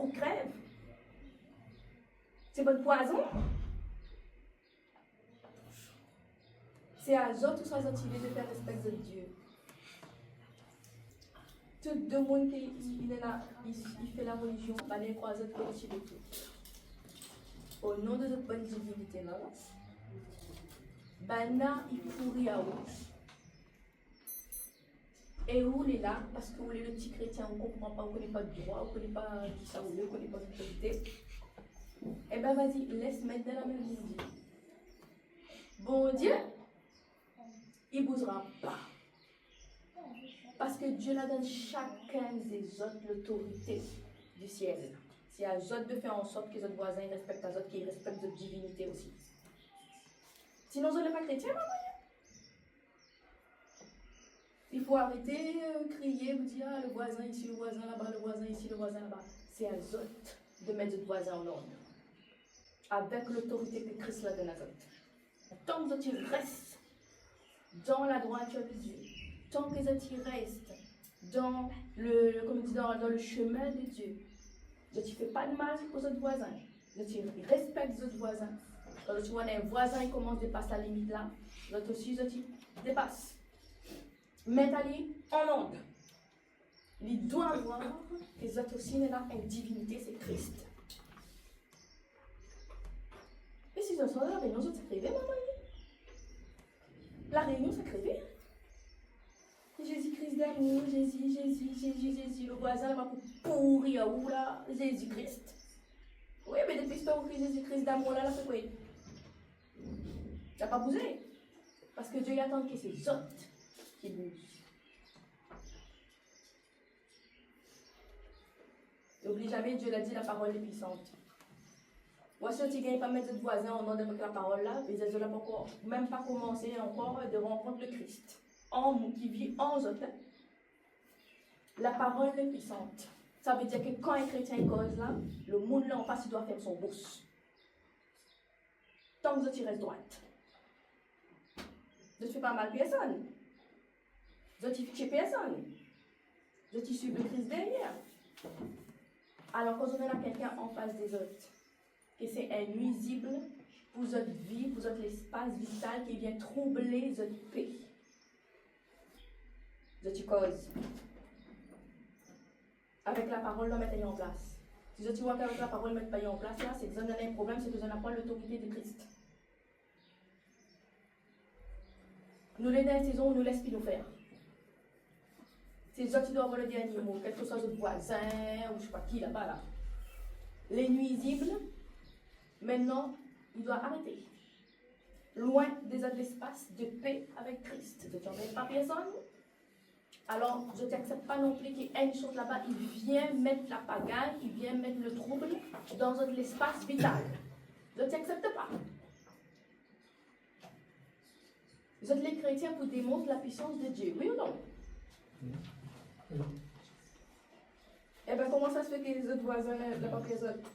pour crève. C'est votre poison. C'est à eux tous à attirer de faire respect de Dieu. Tout le monde qui il fait la religion, bah, les croisés de tout. Au nom de notre bonne divinité, là, Bana, il pourrit à rouge. Et où il est là, parce que vous êtes le petit chrétien, on ne comprend pas, on ne connaît pas de droit, on ne connaît pas qui ça voulait, on ne connaît pas l'autorité. Eh bien, vas-y, laisse mettre dans la même ligne. Bon Dieu, il ne bougera pas. Parce que Dieu la donne chacun des autres l'autorité du ciel. C'est à eux de faire en sorte que les autres voisins respectent les autres, qu'ils respectent notre divinité aussi. Sinon, vous n'êtes pas chrétien, maman. Il faut arrêter de crier, vous dire ah, le voisin ici, le voisin là-bas, le voisin ici, le voisin là-bas. C'est à eux de mettre notre voisin en ordre. Avec l'autorité que Christ l'a donné à eux. Tant que tu restes dans la droiture de Dieu, tant que tu restes dans le chemin de Dieu, tu ne fais pas de mal aux autres voisins, tu respectes les autres voisins. Quand tu vois un voisin qui commence à dépasser la limite là, l'autre aussi, tu dépasses. Mets ta ligne en onde. Il doit voir que les autres aussi, là, une divinité, c'est Christ. Et si je sors de la réunion, je t'écrivais, maman. La réunion, ça crève. Jésus-Christ d'amour, Jésus, le voisin va pour pourrir où là, Jésus-Christ. Oui, mais depuis ce temps où Jésus-Christ d'amour là, c'est quoi? Ça n'a pas bougé. Parce que Dieu y attend que c'est autres qui bougent. N'oublie jamais, Dieu l'a dit, la parole est puissante. Moi, si tu ne gagnes pas mettre de voisins en ordre avec la parole là, mais ils n'ont même pas commencé encore de rencontrer le Christ. Qui vit en eux. La parole est puissante. Ça veut dire que quand un chrétien cause là, le monde là en face, il doit faire son bourse. Tant que tu restes droite. Je ne fais pas mal à personne. Je ne fais personne. Je te suis le Christ derrière. Alors quand on a quelqu'un en face des autres, que c'est un nuisible pour votre vie, pour votre espace vital qui vient troubler votre paix. Je cause. Avec la parole, on met en place. Si tu vois qu'avec la parole, on ne met pas en place, là, c'est que vous avez un problème, c'est que vous n'avez pas l'autorité de Christ. Nous, les dernières saisons, on nous laisse plus nous faire. C'est les autres qui doivent avoir le dernier mot, quel que soit votre voisin, ou je ne sais pas qui là-bas, là. Les nuisibles, maintenant, il doit arrêter. Loin des autres espaces de paix avec Christ. Tu n'en pas personne. Alors, je ne t'accepte pas non plus qu'il y ait une chose là-bas, il vient mettre la pagaille, il vient mettre le trouble dans l'espace vital. Je ne t'accepte pas. Vous êtes les chrétiens pour démontrer la puissance de Dieu, oui ou non? Eh bien, comment ça se fait que les autres voisins ne pas les autres?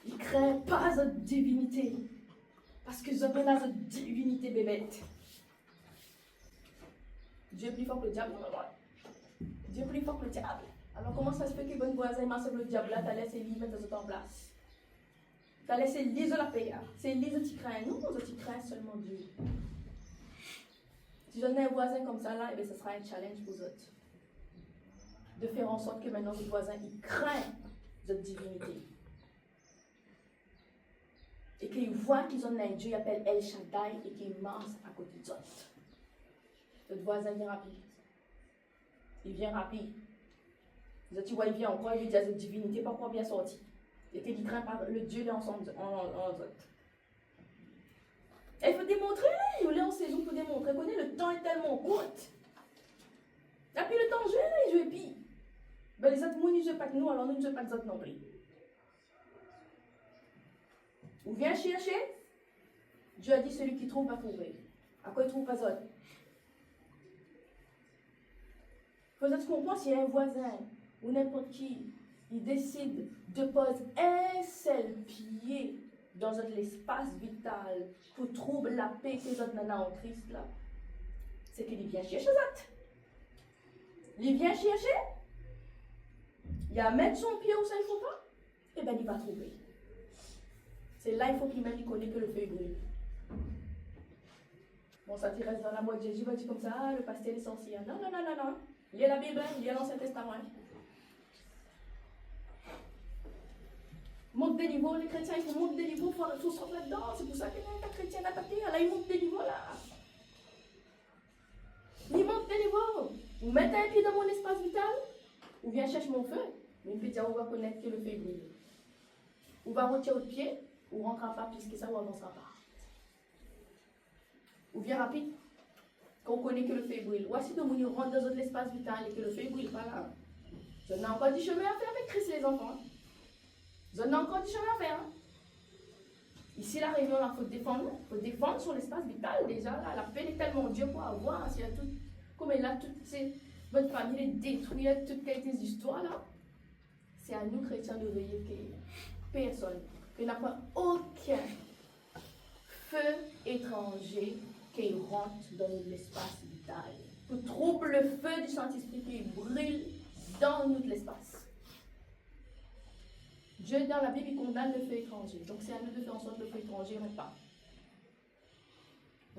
Ils ne craignent pas votre divinité. Parce que vous avez notre divinité bébête. Dieu est plus fort que le diable. Dieu est plus fort que le diable. Alors comment ça se fait que votre voisin masse le diable là, tu as laissé lui mettre ça en place? Tu as laissé l'île de la paix. C'est l'île que tu crains. Non, tu crains seulement Dieu. Si je n'ai un voisin comme ça là, eh bien, ce sera un challenge pour vous autres. De faire en sorte que maintenant votre voisin il craint votre divinité. Et qu'ils voient qu'ils ont un Dieu qui appelle El Shaddai et qui marche à côté de autres. Votre voisin vient rapide. Il vient rapide. Tu vois, il vient encore, il dit à cette divinité, pas encore bien sorti. Et qu'il craint par le Dieu là ensemble en autres. Et il faut démontrer, il est en saison pour démontrer. Le temps est tellement court. Et puis le temps joue, il joue et puis. Ben, les autres, nous ne jouent pas que nous, alors nous ne jouons pas que les autres non plus. Ou viens chercher. Dieu a dit celui qui trouve va trouver. À quoi il trouve pas autre? Il faut que tu comprends s'il y a un voisin ou n'importe qui, il décide de poser un seul pied dans l'espace vital pour troubler la paix que les autres maintenant en Christ là, c'est qu'il vient chercher ça. Il vient chercher. Il a mettre son pied où ça il ne faut pas. il va trouver. C'est là il faut qu'il même connaisse que le feu brûle. Bon, ça tu restes dans la boîte de Jésus, va dire comme ça, ah, le pasteur est sorcier. Non, non, non, non, non. Il y a la Bible, il y a l'Ancien Testament. Monte des niveaux, les chrétiens, il faut monter des niveaux, il faut sortir là-dedans. C'est pour ça que les chrétiens attaqués, là, ils montent des niveaux là. Ils montent des niveaux. Vous mettez un pied dans mon espace vital, ou viens chercher mon feu. Mais peut dire, on va connaître que le feu brûle. Ou va retirer votre pied, ou rentrera pas plus que ça, ou avancera pas. Ou viens rapide, qu'on connaît que le feu brûle. Ou si vous rentre dans votre espace vital et que le feu brûle pas là. Je n'ai encore du chemin à faire avec Christ, les enfants. Je n'ai encore du chemin à faire. Ici, la réunion, il faut défendre sur l'espace vital déjà. Là, la paix est tellement Dieu pour avoir. S'il y a tout, comme elle a toute votre famille est détruite, toute qualité d'histoire là. C'est à nous, chrétiens, de veiller que personne, que n'a pas aucun feu étranger qui rentre dans l'espace vital. Pour trouble le feu du Saint-Esprit qui brûle dans notre espace. Dieu, dans la Bible, il condamne le feu étranger. Donc, c'est à nous de faire en sorte que le feu étranger ne rentre pas.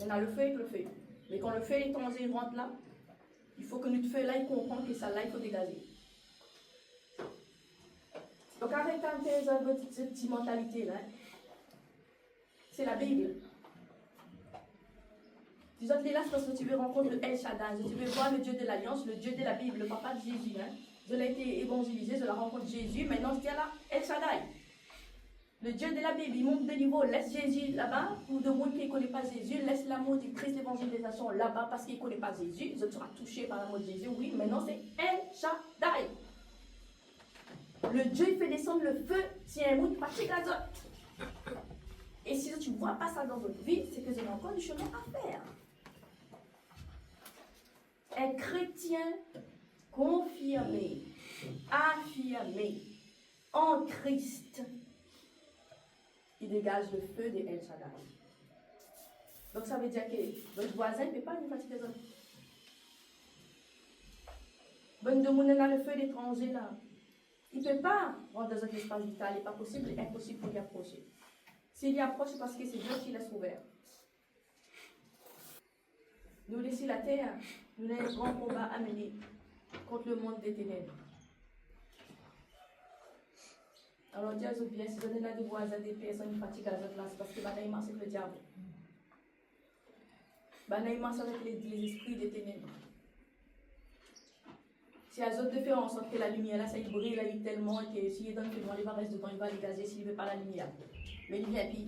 On a le feu avec le feu. Mais quand le feu étranger rentre là, il faut que notre feu là, il comprend que ça là, il faut dégager. Donc, arrêtez un peu votre petite mentalité là. C'est la Bible. Tu autres là, parce que tu veux rencontrer le El Shaddai, tu veux voir le Dieu de l'Alliance, le Dieu de la Bible, le papa de Jésus. Hein. Je l'ai été évangélisé, je la rencontre Jésus. Maintenant, je dis là, El Shaddai. Le Dieu de la Bible, il monte de niveau, laisse Jésus là-bas. Pour de monde qui ne connaît pas Jésus, laisse l'amour du Christ, l'évangélisation là-bas parce qu'il ne connaît pas Jésus. Je serai touché par l'amour de Jésus. Oui, maintenant c'est El Shaddai. Le Dieu, il fait descendre le feu si un monde fatigue l'azote. Et si tu ne vois pas ça dans votre vie, c'est que vous avez encore du chemin à faire. Un chrétien confirmé, affirmé en Christ, il dégage le feu de El Shaddai. Donc ça veut dire que votre voisin ne peut pas nous fatiguer. Bonne de monde dans le feu d'étranger là. Il ne peut pas rentrer dans un espace vital, il n'est pas possible, il est impossible pour y approcher. S'il y approche, c'est parce que c'est Dieu qui laisse ouvert. Nous laissons la terre, nous avons un grand combat à mener contre le monde des ténèbres. Alors Dieu a bien, si vous avez des voisins, des personnes fatiguées à votre place, parce que vous marche avec le diable. Vous marche avec les esprits des ténèbres. Si à autres de faire en sorte que la lumière là, ça il brille là, il tellement que s'il est dans le feu, il va rester dedans, il va dégager s'il ne veut pas la lumière. Mais il vient pire.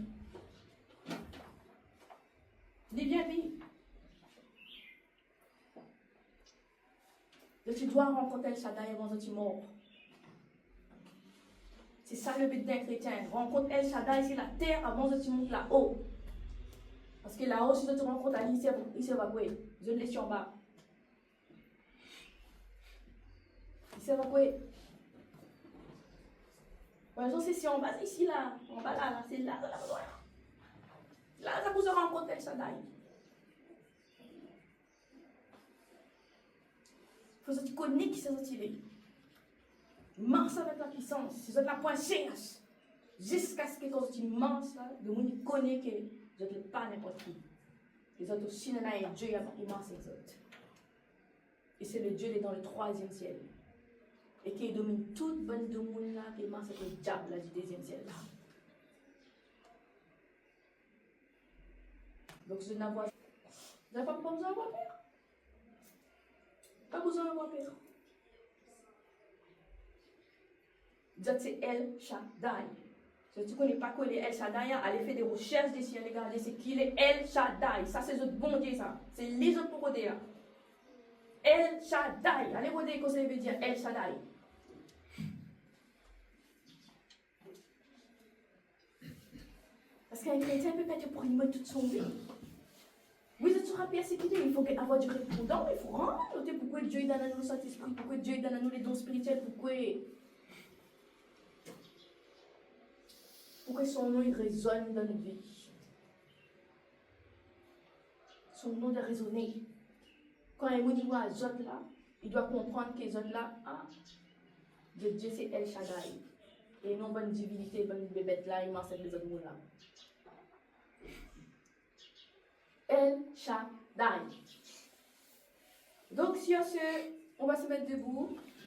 Il vient pire. Donc tu dois rencontrer El Shaddai avant que tu meurs. C'est ça le but d'un chrétien. Rencontre El Shaddai sur la terre avant que tu montes là-haut. Parce que là-haut, si tu te rencontres Ali, il se va quoi? Je le laisse en bas. Il se va quoi? Par exemple, c'est si en bas, ici là, en bas là, c'est là, là, là, ça vous rencontre El Shaddai. Il faut que tu connais qui s'est tiré. Marche avec la puissance, c'est la pointe jusqu'à ce que quand tu marches là, le monde connaît que je ne suis pas n'importe qui. Les autres aussi, il y a un Dieu, il marche avec les autres. Et c'est le Dieu qui est dans le 3e ciel. Et qui domine toute bonne de monde là, qui marche avec le diable là, du 2e ciel. Là. Donc je n'ai pas besoin d'avoir peur. Pas besoin d'avoir peur. C'est El Shaddai. Si tu ne connais pas quoi est El Shaddai, allez faire des recherches dessus, allez regarder c'est qui est El Shaddai. Ça, c'est notre bon Dieu, ça. C'est les autres pour regarder. El Shaddai. Allez regarder ce que ça veut dire El Shaddai. Parce qu'un chrétien peut pas être primé toute son vie. Oui, tu seras persécuté, il faut avoir du répondant, il faut rendre. Pourquoi Dieu donne à nous le Saint-Esprit, pourquoi Dieu donne à nous les dons spirituels, pourquoi son nom il résonne dans notre vie. Son nom doit résonner. Quand un mot dit à Zot là, il doit comprendre que Zot là, ah, Dieu c'est El Shaddai. et non bonne divinité, bonne bébête là, il m'enseigne les autres mots là. El Shaddai. Donc sur ce, on va se mettre debout.